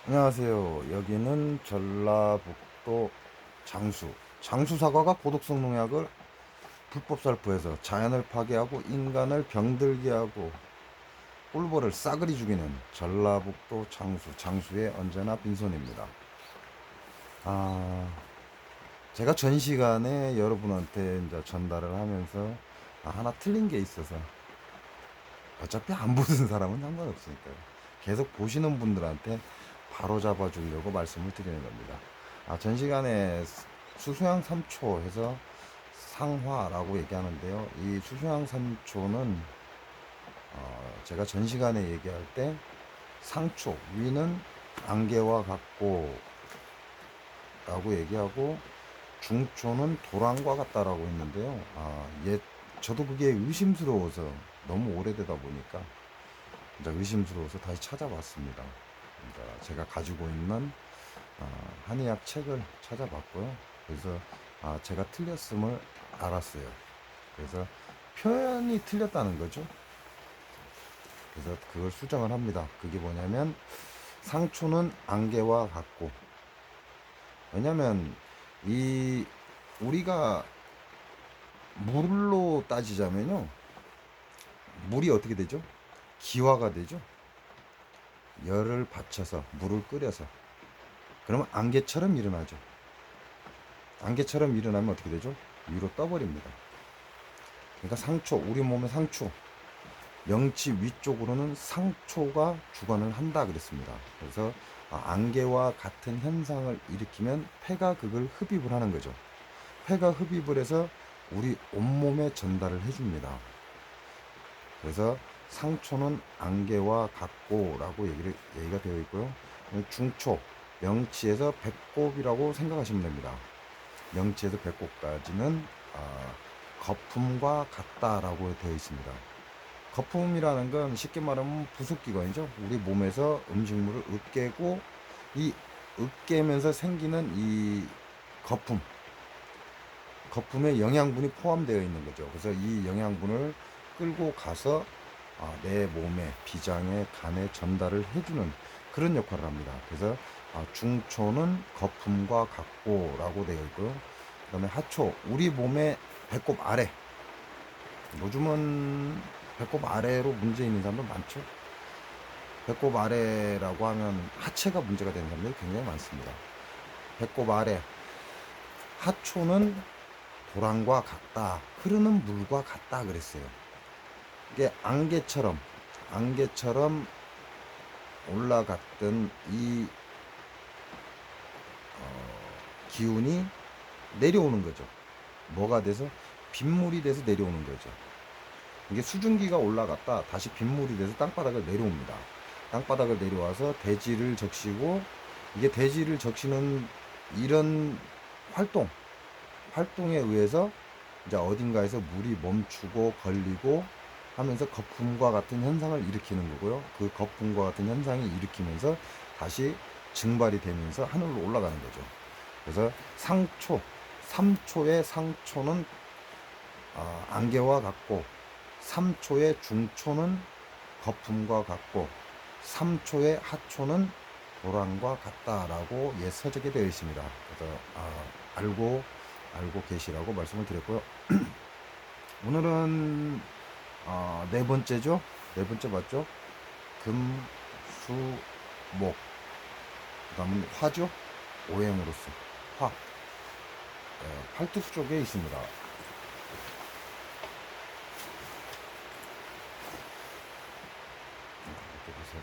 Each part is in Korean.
안녕하세요. 여기는 전라북도 장수 사과가 고독성 농약을 불법 살포해서 자연을 파괴하고 인간을 병들게 하고 꿀벌을 싸그리 죽이는 전라북도 장수의 언제나 빈손입니다. 아, 제가 전 시간에 여러분한테 이제 전달을 하면서 하나 틀린 게 있어서 어차피 안 보는 사람은 상관없으니까요. 계속 보시는 분들한테 바로 잡아주려고 말씀을 드리는 겁니다. 전 시간에 수소양 3초 해서 상화라고 얘기하는데요. 이 수소양 3초는 제가 전 시간에 얘기할 때 상초, 위는 안개와 같고 라고 얘기하고 중초는 도랑과 같다라고 했는데요. 저도 그게 의심스러워서 너무 오래되다 보니까 이제 의심스러워서 다시 찾아봤습니다. 그러니까 제가 가지고 있는 한의학 책을 찾아봤고요. 그래서 제가 틀렸음을 알았어요. 그래서 표현이 틀렸다는 거죠. 그래서 그걸 수정을 합니다. 그게 뭐냐면 상초는 안개와 같고, 왜냐면 이 우리가 물로 따지자면요, 물이 어떻게 되죠? 기화가 되죠. 열을 받쳐서 물을 끓여서, 그러면 안개처럼 일어나죠. 안개처럼 일어나면 어떻게 되죠? 위로 떠버립니다. 그러니까 상초, 우리 몸의 상초, 명치 위쪽으로는 상초가 주관을 한다 그랬습니다. 그래서 안개와 같은 현상을 일으키면 폐가 그걸 흡입을 하는 거죠. 폐가 흡입을 해서 우리 온몸에 전달을 해줍니다. 그래서 상초는 안개와 같고라고 얘기가 되어 있고요. 중초, 명치에서 배꼽이라고 생각하시면 됩니다. 명치에서 배꼽까지는 거품과 같다라고 되어 있습니다. 거품이라는 건 쉽게 말하면 부속기관이죠. 우리 몸에서 음식물을 으깨고 이 으깨면서 생기는 이 거품, 거품에 영양분이 포함되어 있는 거죠. 그래서 이 영양분을 끌고 가서 내 몸에, 비장에, 간에 전달을 해주는 그런 역할을 합니다. 그래서 중초는 거품과 같고라고 되어 있고요. 그 다음에 하초, 우리 몸의 배꼽 아래. 요즘은 배꼽 아래로 문제 있는 사람들 많죠. 배꼽 아래라고 하면 하체가 문제가 되는 사람들이 굉장히 많습니다. 배꼽 아래, 하초는 도랑과 같다, 흐르는 물과 같다 그랬어요. 이게 안개처럼 올라갔던 이 기운이 내려오는 거죠. 뭐가 돼서? 빗물이 돼서 내려오는 거죠. 이게 수증기가 올라갔다 다시 빗물이 돼서 땅바닥을 내려옵니다. 땅바닥을 내려와서 대지를 적시고, 이게 대지를 적시는 이런 활동에 의해서 이제 어딘가에서 물이 멈추고 걸리고 하면서 거품과 같은 현상을 일으키는 거고요. 그 거품과 같은 현상이 일으키면서 다시 증발이 되면서 하늘로 올라가는 거죠. 그래서 상초, 3초의 상초는 안개와 같고, 3초의 중초는 거품과 같고, 3초의 하초는 도랑과 같다라고 서적에 되어 있습니다. 그래서 알고 계시라고 말씀을 드렸고요. 오늘은 네 번째죠. 네 번째 맞죠? 금, 수, 목. 그다음은 화죠. 오행으로서 화. 팔뚝 쪽에 있습니다. 이렇게 보세요.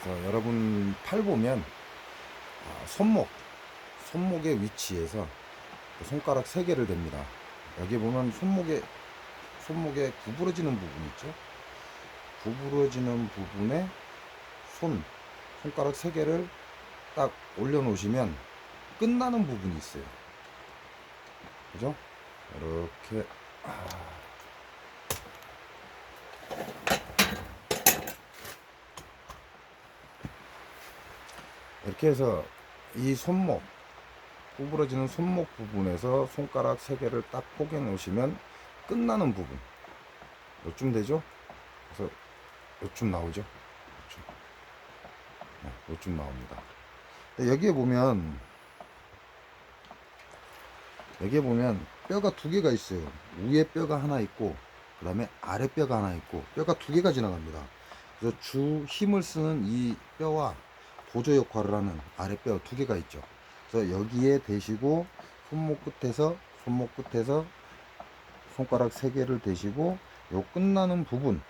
그래서 여러분 팔 보면 손목의 위치에서 손가락 3개를 댑니다. 여기 보면 손목에 구부러지는 부분 있죠. 구부러지는 부분에 손가락 3개를 딱 올려놓으시면 끝나는 부분이 있어요. 그죠? 이렇게 이렇게 해서 이 손목, 구부러지는 손목 부분에서 손가락 3개를 딱 포개 놓으시면 끝나는 부분 요쯤 되죠. 그래서 요쯤 나오죠. 요쯤, 네, 요쯤 나옵니다. 근데 여기에 보면 뼈가 2개가 있어요. 위에 뼈가 하나 있고 그 다음에 아래 뼈가 하나 있고 뼈가 2개가 지나갑니다. 그래서 주 힘을 쓰는 이 뼈와 보조 역할을 하는 아래 뼈 2개가 있죠. 그래서 여기에 대시고 손목 끝에서 손가락 3개를 대시고 요 끝나는 부분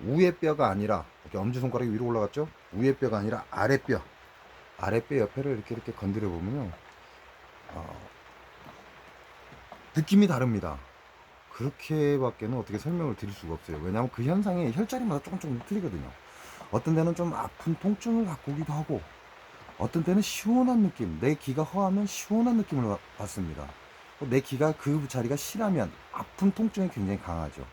위에 뼈가 아니라 이렇게 엄지손가락이 위로 올라갔죠. 위에 뼈가 아니라 아래 뼈 옆에를 이렇게 건드려 보면요, 느낌이 다릅니다. 그렇게밖에는 어떻게 설명을 드릴 수가 없어요. 왜냐하면 그 현상이 혈자리마다 조금 틀리거든요. 어떤 데는 좀 아픈 통증을 갖고 오기도 하고 어떤 때는 시원한 느낌, 내 귀가 허하면 시원한 느낌을 받습니다. 내 귀가 그 자리가 실하면 아픈 통증이 굉장히 강하죠.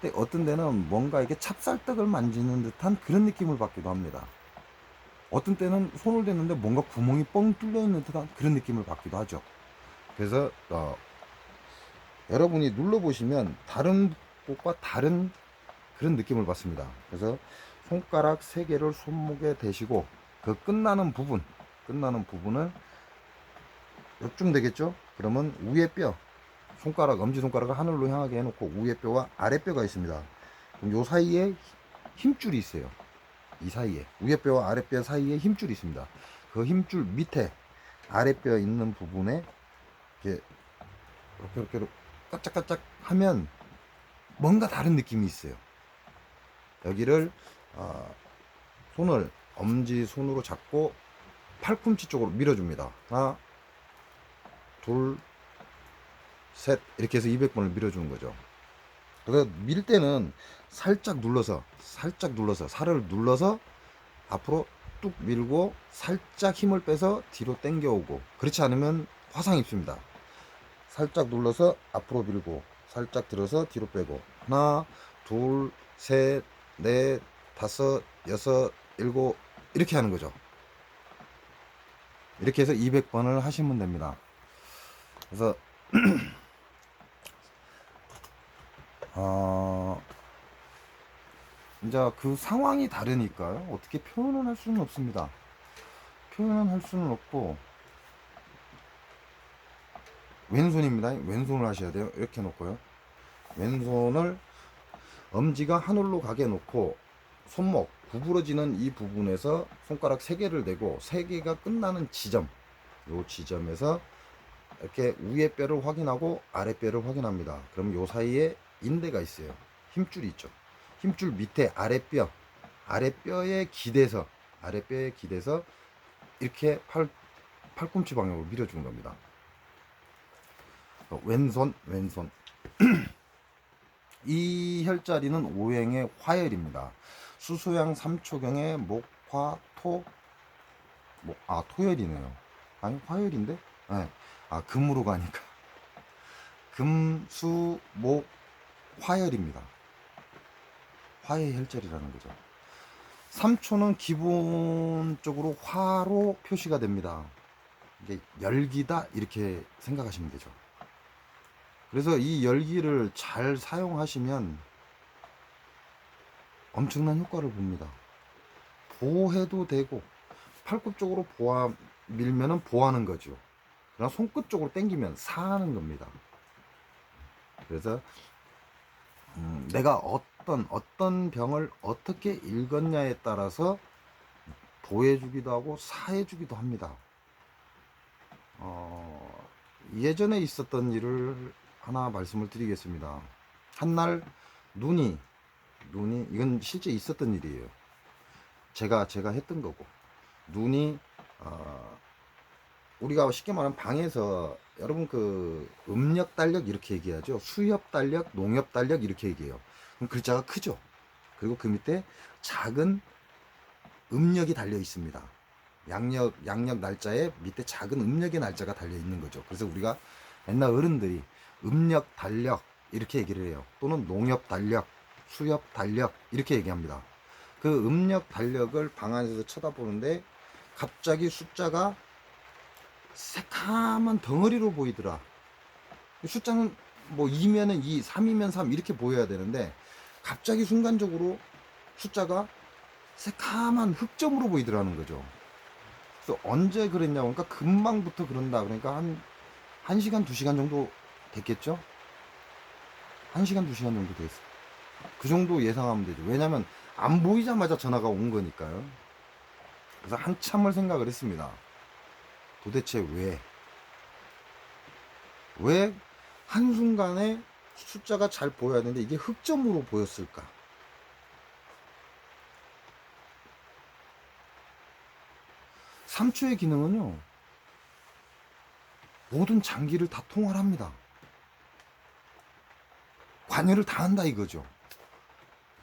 근데 어떤 데는 뭔가 이게 찹쌀떡을 만지는 듯한 그런 느낌을 받기도 합니다. 어떤 때는 손을 댔는데 뭔가 구멍이 뻥 뚫려 있는 듯한 그런 느낌을 받기도 하죠. 그래서 여러분이 눌러보시면 다른 곳과 다른 그런 느낌을 받습니다. 그래서 손가락 3개를 손목에 대시고 그 끝나는 부분을 요쯤 되겠죠. 그러면 위에 뼈, 엄지손가락을 하늘로 향하게 해놓고 위에 뼈와 아래 뼈가 있습니다. 그럼 요 사이에 힘줄이 있어요. 이 사이에 위에 뼈와 아래 뼈 사이에 힘줄이 있습니다. 그 힘줄 밑에 아래 뼈 있는 부분에 이렇게 까짝까짝 하면 뭔가 다른 느낌이 있어요. 여기를 손을 엄지 손으로 잡고 팔꿈치 쪽으로 밀어줍니다. 하나, 둘, 셋, 이렇게 해서 200번을 밀어주는 거죠. 그래서 밀 때는 살짝 눌러서 살을 눌러서 앞으로 뚝 밀고 살짝 힘을 빼서 뒤로 당겨오고, 그렇지 않으면 화상 입습니다. 살짝 눌러서 앞으로 밀고 살짝 들어서 뒤로 빼고 하나, 둘, 셋, 넷, 다섯, 여섯, 일곱, 이렇게 하는 거죠. 이렇게 해서 200번을 하시면 됩니다. 그래서 이제 그 상황이 다르니까요, 어떻게 표현을 할 수는 없습니다. 표현은 할 수는 없고, 왼손입니다. 왼손을 하셔야 돼요. 이렇게 놓고요, 왼손을 엄지가 하늘로 가게 놓고 손목 구부러지는 이 부분에서 손가락 3개를 대고 3개가 끝나는 지점, 요 지점에서 이렇게 위에 뼈를 확인하고 아래 뼈를 확인합니다. 그럼 요 사이에 인대가 있어요. 힘줄이 있죠. 힘줄 밑에 아래뼈에 기대서 이렇게 팔꿈치 방향으로 밀어주는 겁니다. 왼손 이 혈자리는 오행의 화열입니다. 수소양 3초경의 목화토 토열이네요. 아니 화열인데? 네. 금으로 가니까 금수목 화열입니다. 화의 혈자리라는 거죠. 3초는 기본적으로 화로 표시가 됩니다. 이게 열기다 이렇게 생각하시면 되죠. 그래서 이 열기를 잘 사용하시면 엄청난 효과를 봅니다. 보해도 되고, 팔꿈 쪽으로 밀면은 보하는 거죠. 그러나 손끝 쪽으로 당기면 사하는 겁니다. 그래서 내가 어떤 병을 어떻게 읽었냐에 따라서 보해주기도 하고 사해주기도 합니다. 예전에 있었던 일을 하나 말씀을 드리겠습니다. 한날 눈이 이건 실제 있었던 일이에요. 제가 했던 거고, 눈이 우리가 쉽게 말하면 방에서 여러분 그 음력 달력 이렇게 얘기하죠. 수협 달력, 농협 달력 이렇게 얘기해요. 그럼 글자가 크죠. 그리고 그 밑에 작은 음력이 달려 있습니다. 양력 날짜에 밑에 작은 음력의 날짜가 달려 있는 거죠. 그래서 우리가 옛날 어른들이 음력 달력 이렇게 얘기를 해요. 또는 농협 달력, 수협 달력 이렇게 얘기합니다. 그 음력 달력을 방 안에서 쳐다보는데 갑자기 숫자가 새카만 덩어리로 보이더라. 숫자는 뭐 2면은 2, 3이면 3 이렇게 보여야 되는데 갑자기 순간적으로 숫자가 새카만 흑점으로 보이더라는 거죠. 그래서 언제 그랬냐고, 그러니까 금방부터 그런다. 그러니까 한 1시간, 2시간 정도 됐겠죠? 1시간, 2시간 정도 됐어. 그 정도 예상하면 되죠. 왜냐면 안 보이자마자 전화가 온 거니까요. 그래서 한참을 생각을 했습니다. 도대체 왜 한순간에 숫자가 잘 보여야 되는데 이게 흑점으로 보였을까? 3초의 기능은요, 모든 장기를 다 통할합니다. 관여를 다 한다 이거죠.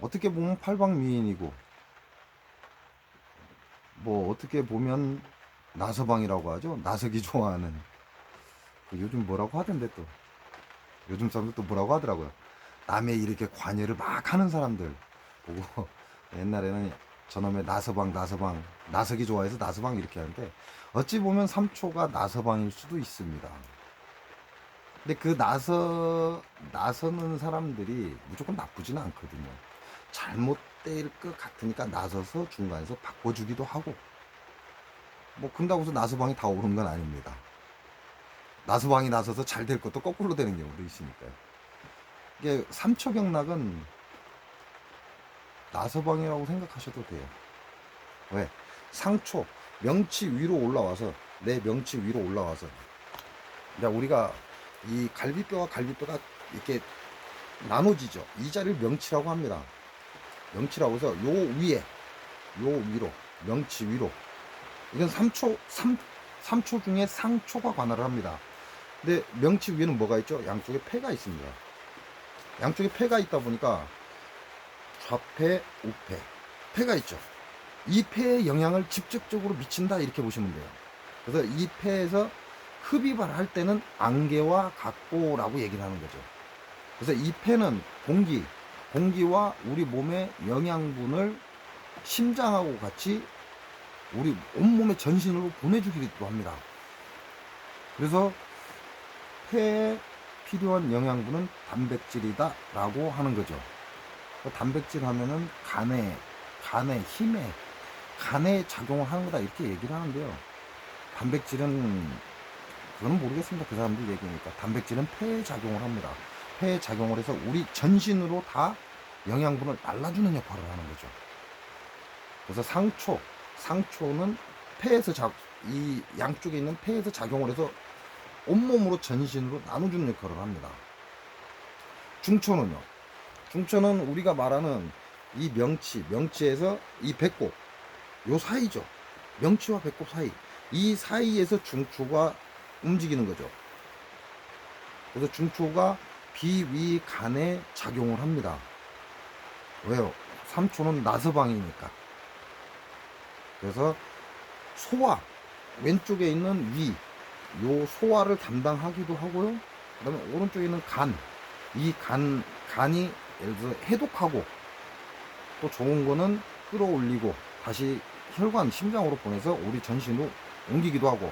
어떻게 보면 팔방미인이고, 뭐 어떻게 보면 나서방이라고 하죠. 나서기 좋아하는. 요즘 뭐라고 하던데, 또 요즘 사람들 또 뭐라고 하더라고요. 남의 이렇게 관여를 막 하는 사람들 보고 옛날에는 저놈의 나서방 나서기 좋아해서 나서방 이렇게 하는데, 어찌 보면 3초가 나서방일 수도 있습니다. 근데 그 나서는 사람들이 무조건 나쁘지는 않거든요. 잘못될 것 같으니까 나서서 중간에서 바꿔주기도 하고, 뭐 근다고 해서 나서방이 다 옳은 건 아닙니다. 나서방이 나서서 잘 될 것도 거꾸로 되는 경우도 있으니까요. 이게 3초 경락은 나서방이라고 생각하셔도 돼요. 왜? 상초, 명치 위로 올라와서, 내 명치 위로 올라와서, 그러니까 우리가 이 갈비뼈와 갈비뼈가 이렇게 나눠지죠. 이 자리를 명치라고 합니다. 명치라고 해서 요 위에, 요 위로, 명치 위로. 이건 3초 중에 상초가 관할을 합니다. 근데 명치 위에는 뭐가 있죠? 양쪽에 폐가 있습니다. 양쪽에 폐가 있다 보니까 좌폐, 우폐, 폐가 있죠. 이 폐에 영향을 직접적으로 미친다 이렇게 보시면 돼요. 그래서 이 폐에서 흡입을 할 때는 안개와 같고라고 얘기를 하는 거죠. 그래서 이 폐는 공기와 우리 몸의 영양분을 심장하고 같이 우리 온몸의 전신으로 보내주기도 합니다. 그래서 폐에 필요한 영양분은 단백질이다 라고 하는 거죠. 단백질 하면은 간에 힘에 간에 작용을 하는 거다 이렇게 얘기를 하는데요. 단백질은 그건 모르겠습니다. 그 사람들 얘기니까. 단백질은 폐에 작용을 합니다. 폐에 작용을 해서 우리 전신으로 다 영양분을 날라주는 역할을 하는 거죠. 그래서 상초는 이 양쪽에 있는 폐에서 작용을 해서 온몸으로 전신으로 나눠주는 역할을 합니다. 중초는 우리가 말하는 이 명치에서 이 배꼽, 요 사이죠. 명치와 배꼽 사이. 이 사이에서 중초가 움직이는 거죠. 그래서 중초가 비위 간에 작용을 합니다. 왜요? 3초는 나서방이니까. 그래서 소화, 왼쪽에 있는 위, 요 소화를 담당하기도 하고요. 그 다음에 오른쪽에 있는 간이 예를 들어 해독하고, 또 좋은 거는 끌어올리고 다시 혈관, 심장으로 보내서 우리 전신으로 옮기기도 하고,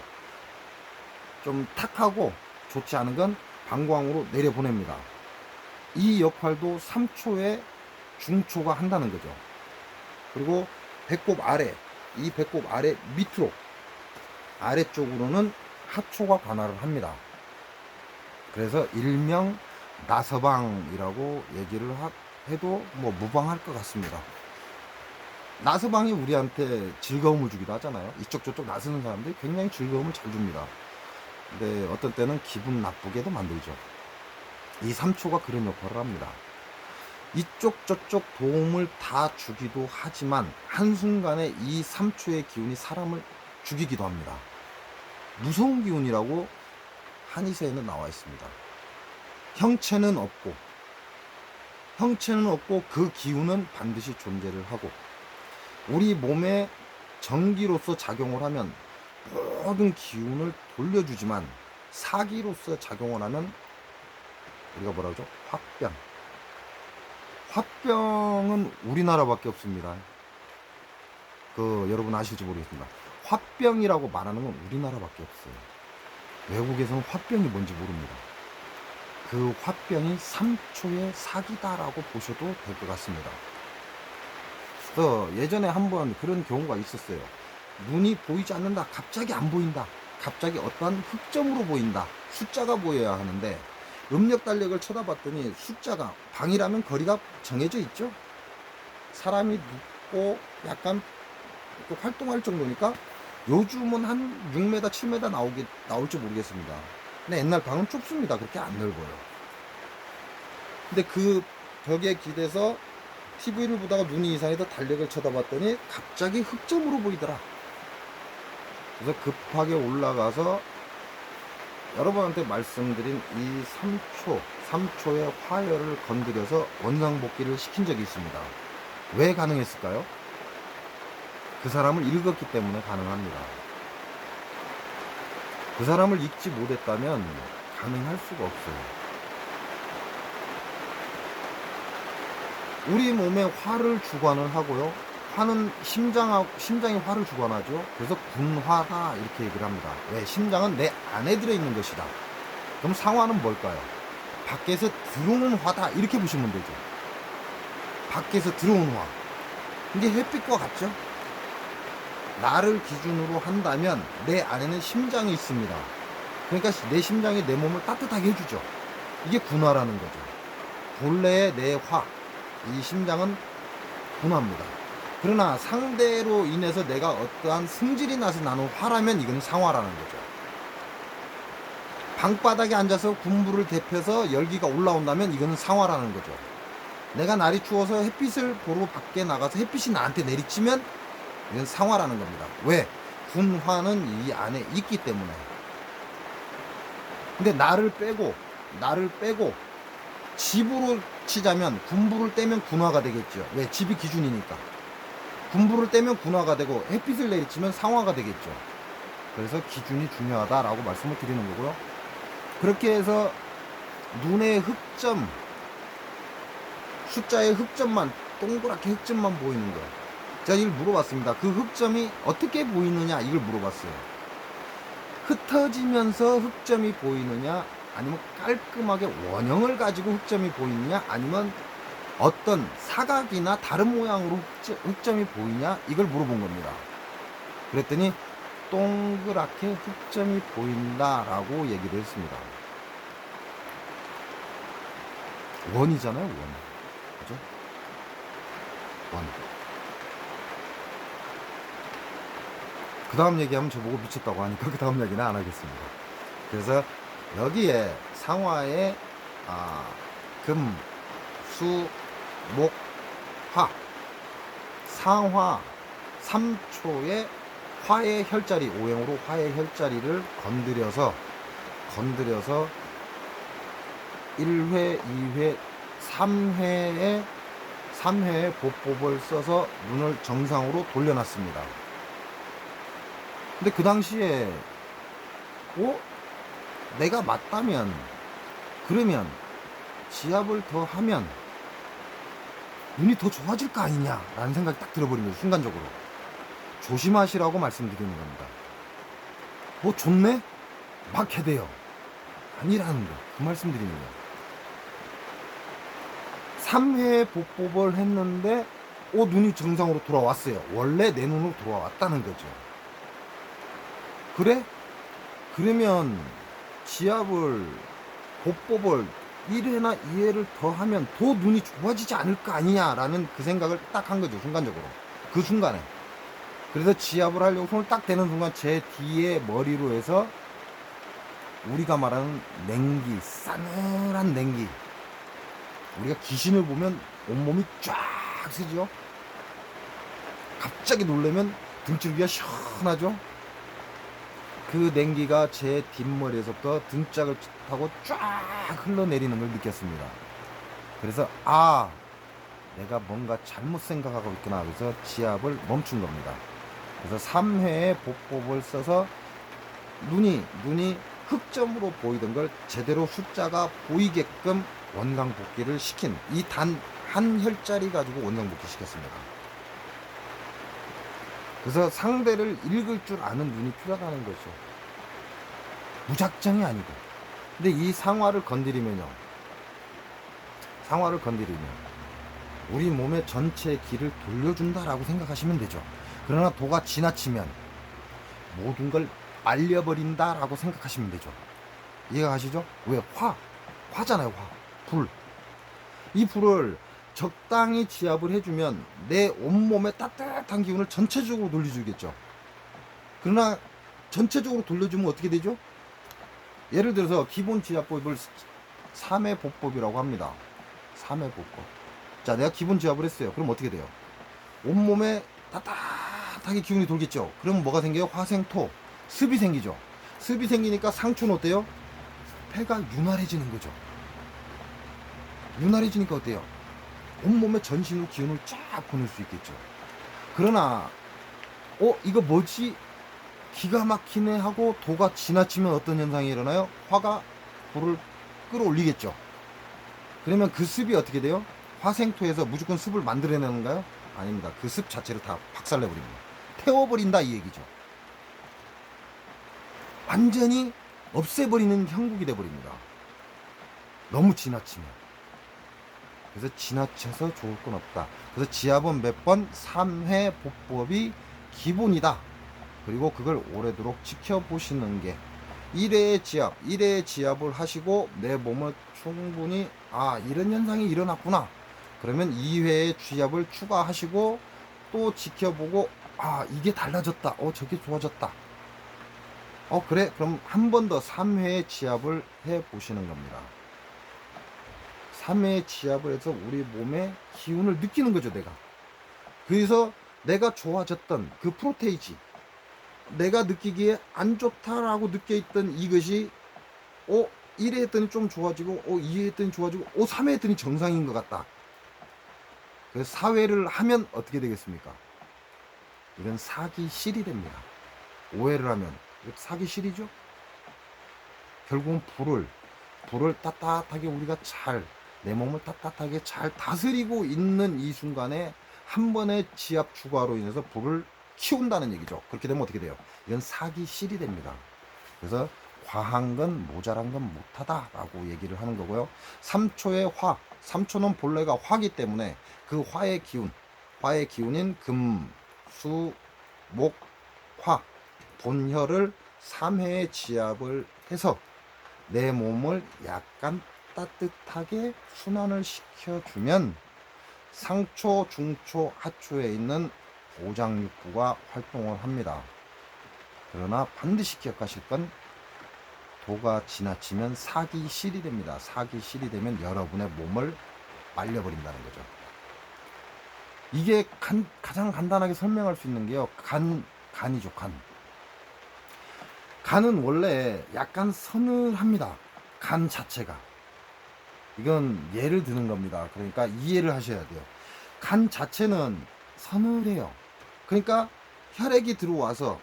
좀 탁하고 좋지 않은 건 방광으로 내려보냅니다. 이 역할도 3초에 중초가 한다는 거죠. 그리고 이 배꼽 아래 밑으로, 아래쪽으로는 하초가 관할을 합니다. 그래서 일명 나서방이라고 얘기를 해도 뭐 무방할 것 같습니다. 나서방이 우리한테 즐거움을 주기도 하잖아요. 이쪽 저쪽 나서는 사람들이 굉장히 즐거움을 잘 줍니다. 근데 어떤 때는 기분 나쁘게도 만들죠. 이 3초가 그런 역할을 합니다. 이쪽 저쪽 도움을 다 주기도 하지만 한순간에 이 3초의 기운이 사람을 죽이기도 합니다. 무서운 기운이라고 한의사에는 나와 있습니다. 형체는 없고 그 기운은 반드시 존재를 하고, 우리 몸에 전기로서 작용을 하면 모든 기운을 돌려주지만, 사기로서 작용을 하면 우리가 뭐라 그러죠? 화병은 우리나라밖에 없습니다. 여러분 아실지 모르겠습니다. 화병이라고 말하는 건 우리나라밖에 없어요. 외국에서는 화병이 뭔지 모릅니다. 그 화병이 3초의 사기다라고 보셔도 될 것 같습니다. 그래서 예전에 한번 그런 경우가 있었어요. 눈이 보이지 않는다. 갑자기 안 보인다. 갑자기 어떠한 흑점으로 보인다. 숫자가 보여야 하는데 음력 달력을 쳐다봤더니 숫자가 방이라면 거리가 정해져 있죠. 사람이 눕고 약간 또 활동할 정도니까 요즘은 한 6m, 7m 나올지 모르겠습니다. 근데 옛날 방은 좁습니다. 그렇게 안 넓어요. 근데 그 벽에 기대서 TV를 보다가 눈이 이상해서 달력을 쳐다봤더니 갑자기 흑점으로 보이더라. 그래서 급하게 올라가서 여러분한테 말씀드린 이 3초의 화열을 건드려서 원상복귀를 시킨 적이 있습니다. 왜 가능했을까요? 그 사람을 읽었기 때문에 가능합니다. 그 사람을 읽지 못했다면 가능할 수가 없어요. 우리 몸에 화를 주관을 하고요. 화는 심장이 화를 주관하죠. 그래서 군화다 이렇게 얘기를 합니다. 왜? 심장은 내 안에 들어있는 것이다. 그럼 상화는 뭘까요? 밖에서 들어오는 화다 이렇게 보시면 되죠. 밖에서 들어오는 화. 이게 햇빛과 같죠? 나를 기준으로 한다면 내 안에는 심장이 있습니다. 그러니까 내 심장이 내 몸을 따뜻하게 해주죠. 이게 군화라는 거죠. 본래의 내 화, 이 심장은 군화입니다. 그러나 상대로 인해서 내가 어떠한 승질이 나서 나는 화라면 이건 상화라는 거죠. 방바닥에 앉아서 군부를 데펴서 열기가 올라온다면 이거는 상화라는 거죠. 내가 날이 추워서 햇빛을 보러 밖에 나가서 햇빛이 나한테 내리치면 이건 상화라는 겁니다. 왜? 군화는 이 안에 있기 때문에. 근데 나를 빼고 집으로 치자면 군부를 떼면 군화가 되겠죠. 왜? 집이 기준이니까. 군부를 떼면 군화가 되고 햇빛을 내리치면 상화가 되겠죠. 그래서 기준이 중요하다라고 말씀을 드리는 거고요. 그렇게 해서 눈의 흑점, 숫자의 흑점만, 동그랗게 흑점만 보이는 거예요. 제가 이걸 물어봤습니다. 그 흑점이 어떻게 보이느냐 이걸 물어봤어요. 흩어지면서 흑점이 보이느냐, 아니면 깔끔하게 원형을 가지고 흑점이 보이느냐, 아니면 어떤 사각이나 다른 모양으로 흑점이 보이냐 이걸 물어본 겁니다. 그랬더니 동그랗게 흑점이 보인다라고 얘기를 했습니다. 원이잖아요, 원. 그죠? 원. 그 다음 얘기하면 저보고 미쳤다고 하니까 그 다음 얘기는 안 하겠습니다. 그래서 여기에 상화에 금, 수, 목, 화, 상화 3초의 화의 혈자리, 오행으로 화의 혈자리를 건드려서 1회, 2회, 3회의 보법을 써서 눈을 정상으로 돌려놨습니다. 근데 그 당시에 내가 맞다면, 그러면 지압을 더 하면 눈이 더 좋아질 거 아니냐 라는 생각이 딱 들어버린 거죠. 순간적으로 조심하시라고 말씀드리는 겁니다. 좋네? 막 해대요. 아니라는 거, 그 말씀 드리는 거예요. 3회 복법을 했는데 눈이 정상으로 돌아왔어요. 원래 내 눈으로 돌아왔다는 거죠. 그래? 그러면 지압을, 복법을 1회나 2회를 더 하면 더 눈이 좋아지지 않을 거 아니냐라는 그 생각을 딱 한 거죠. 순간적으로. 그 순간에. 그래서 지압을 하려고 손을 딱 대는 순간 제 뒤에 머리로 해서 우리가 말하는 냉기, 싸늘한 냉기. 우리가 귀신을 보면 온몸이 쫙 쓰죠. 갑자기 놀라면 등줄기가 시원하죠. 그 냉기가 제 뒷머리에서부터 등짝을 타고 쫙 흘러내리는 걸 느꼈습니다. 그래서 내가 뭔가 잘못 생각하고 있구나. 그래서 지압을 멈춘 겁니다. 그래서 3회의 복법을 써서 눈이 흑점으로 보이던 걸 제대로 숫자가 보이게끔 원상복귀를 시킨, 이 단 한 혈자리 가지고 원상복귀 시켰습니다. 그래서 상대를 읽을 줄 아는 눈이 필요하다는 거죠. 무작정이 아니고. 근데 이 상화를 건드리면요, 상화를 건드리면 우리 몸의 전체 기를 돌려준다라고 생각하시면 되죠. 그러나 도가 지나치면 모든 걸 말려버린다라고 생각하시면 되죠. 이해가 가시죠? 왜? 화잖아요. 불. 이 불을 적당히 지압을 해주면 내 온몸에 따뜻한 기운을 전체적으로 돌려주겠죠. 그러나 전체적으로 돌려주면 어떻게 되죠? 예를 들어서 기본 지압법을 3회 보법이라고 합니다. 3회 보법. 자, 내가 기본 지압을 했어요. 그럼 어떻게 돼요? 온몸에 따뜻하게 기운이 돌겠죠. 그럼 뭐가 생겨요? 화생토, 습이 생기죠. 습이 생기니까 상처는 어때요? 폐가 윤활해지는 거죠. 윤활해지니까 어때요? 온몸에 전신으로 기운을 쫙 보낼 수 있겠죠. 그러나 이거 뭐지? 기가 막히네 하고 도가 지나치면 어떤 현상이 일어나요? 화가 불을 끌어올리겠죠. 그러면 그 습이 어떻게 돼요? 화생토에서 무조건 습을 만들어내는가요? 아닙니다. 그 습 자체를 다 박살내버립니다. 태워버린다 이 얘기죠. 완전히 없애버리는 형국이 돼버립니다. 너무 지나치면. 그래서 지나쳐서 좋을 건 없다. 그래서 지압은 몇 번? 3회 보법이 기본이다. 그리고 그걸 오래도록 지켜보시는 게 1회의 지압을 하시고 내 몸을 충분히 이런 현상이 일어났구나. 그러면 2회의 지압을 추가하시고 또 지켜보고 이게 달라졌다. 저게 좋아졌다. 그래? 그럼 한 번 더 3회의 지압을 해보시는 겁니다. 3회의 지압을 해서 우리 몸의 기운을 느끼는 거죠, 내가. 그래서 내가 좋아졌던 그 프로테이지, 내가 느끼기에 안 좋다라고 느껴있던 이것이 1회 했더니 좀 좋아지고 2회 했더니 좋아지고 3회 했더니 정상인 것 같다. 그래서 4회를 하면 어떻게 되겠습니까? 이건 사기실이 됩니다. 5회를 하면 사기실이죠. 결국은 불을 따뜻하게 우리가 내 몸을 따뜻하게 잘 다스리고 있는 이 순간에 한 번의 지압 추가로 인해서 불을 키운다는 얘기죠. 그렇게 되면 어떻게 돼요? 이건 사기실이 됩니다. 그래서 과한 건 모자란 건 못하다라고 얘기를 하는 거고요. 3초의 화, 3초는 본래가 화기 때문에 그 화의 기운인 금, 수, 목, 화, 본혈을 3회의 지압을 해서 내 몸을 약간 따뜻하게 순환을 시켜주면 상초, 중초, 하초에 있는 오장육부가 활동을 합니다. 그러나 반드시 기억하실 건 도가 지나치면 사기실이 됩니다. 사기실이 되면 여러분의 몸을 말려버린다는 거죠. 이게 가장 간단하게 설명할 수 있는 게요. 간이죠, 간. 간은 원래 약간 서늘합니다. 간 자체가. 이건 예를 드는 겁니다. 그러니까 이해를 하셔야 돼요. 간 자체는 서늘해요. 그러니까 혈액이 들어와서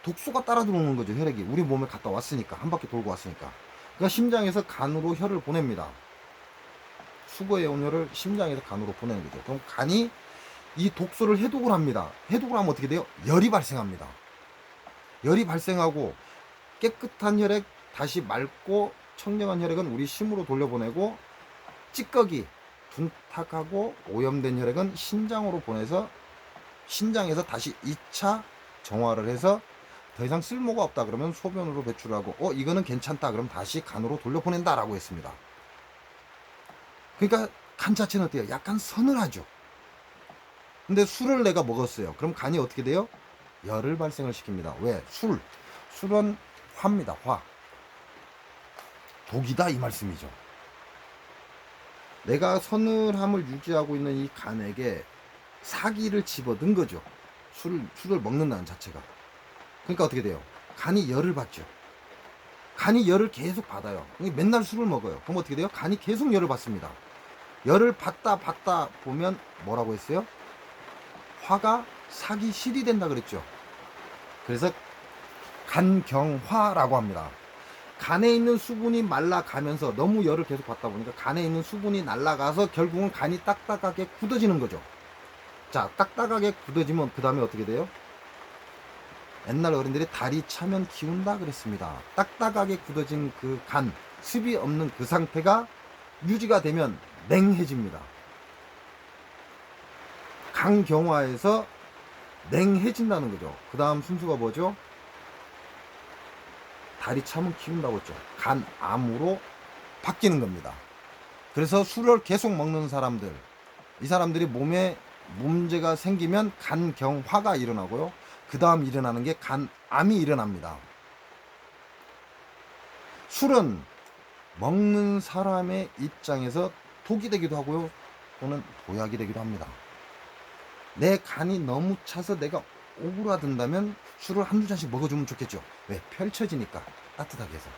독소가 따라 들어오는 거죠. 혈액이 우리 몸에 갔다 왔으니까, 한 바퀴 돌고 왔으니까. 그러니까 심장에서 간으로 혈을 보냅니다. 수거해 온 혈을 심장에서 간으로 보내는 거죠. 그럼 간이 이 독소를 해독을 합니다. 해독을 하면 어떻게 돼요? 열이 발생합니다. 열이 발생하고 깨끗한 혈액 다시 맑고 청량한 혈액은 우리 심으로 돌려보내고, 찌꺼기 둔탁하고 오염된 혈액은 신장으로 보내서 신장에서 다시 2차 정화를 해서 더 이상 쓸모가 없다 그러면 소변으로 배출하고 이거는 괜찮다 그럼 다시 간으로 돌려보낸다 라고 했습니다. 그러니까 간 자체는 어때요? 약간 서늘하죠. 근데 술을 내가 먹었어요. 그럼 간이 어떻게 돼요? 열을 발생을 시킵니다. 왜? 술은 화입니다. 화. 독이다 이 말씀이죠. 내가 서늘함을 유지하고 있는 이 간에게 사기를 집어넣은 거죠. 술을 먹는다는 자체가. 그러니까 어떻게 돼요? 간이 열을 받죠. 간이 열을 계속 받아요. 맨날 술을 먹어요. 그럼 어떻게 돼요? 간이 계속 열을 받습니다. 열을 받다 보면 뭐라고 했어요? 화가 사기실이 된다 그랬죠. 그래서 간경화라고 합니다. 간에 있는 수분이 말라가면서 너무 열을 계속 받다 보니까 간에 있는 수분이 날아가서 결국은 간이 딱딱하게 굳어지는 거죠. 자, 딱딱하게 굳어지면 그 다음에 어떻게 돼요? 옛날 어른들이 다리 차면 기운다 그랬습니다. 딱딱하게 굳어진 그 간, 습이 없는 그 상태가 유지가 되면 냉해집니다. 강경화에서 냉해진다는 거죠. 그 다음 순수가 뭐죠? 다리 차면 키운다고 했죠. 간암으로 바뀌는 겁니다. 그래서 술을 계속 먹는 사람들, 이 사람들이 몸에 문제가 생기면 간경화가 일어나고요. 그 다음 일어나는 게 간암이 일어납니다. 술은 먹는 사람의 입장에서 독이 되기도 하고요. 또는 보약이 되기도 합니다. 내 간이 너무 차서 내가 오그라든다면 술을 한두 잔씩 먹어주면 좋겠죠. 왜? 펼쳐지니까 따뜻하게 해서.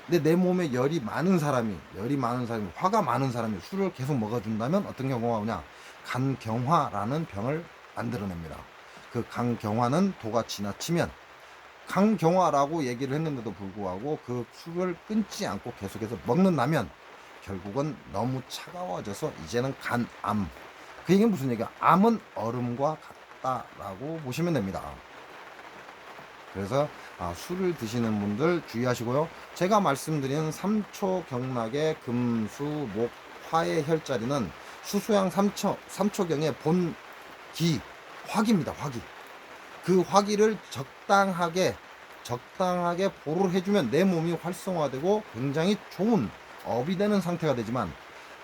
근데 내 몸에 열이 많은 사람이 화가 많은 사람이 술을 계속 먹어준다면 어떤 경우가 오냐? 간경화라는 병을 만들어냅니다. 그 간경화는 도가 지나치면, 간경화라고 얘기를 했는데도 불구하고 그 술을 끊지 않고 계속해서 먹는다면 결국은 너무 차가워져서 이제는 간암. 그 얘기는 무슨 얘기야? 암은 얼음과 같다라고 보시면 됩니다. 그래서 술을 드시는 분들 주의하시고요. 제가 말씀드린 삼초경락의 금수 목 화의 혈자리는 수소양 삼초경의 본기 화기입니다. 화기. 그 화기를 적당하게 보호를 해주면 내 몸이 활성화되고 굉장히 좋은 업이 되는 상태가 되지만,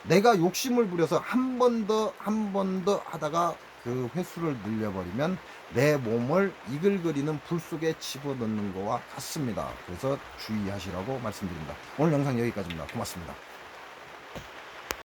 내가 욕심을 부려서 한 번 더 하다가 그 횟수를 늘려버리면 내 몸을 이글거리는 불 속에 집어넣는 것과 같습니다. 그래서 주의하시라고 말씀드립니다. 오늘 영상 여기까지입니다. 고맙습니다.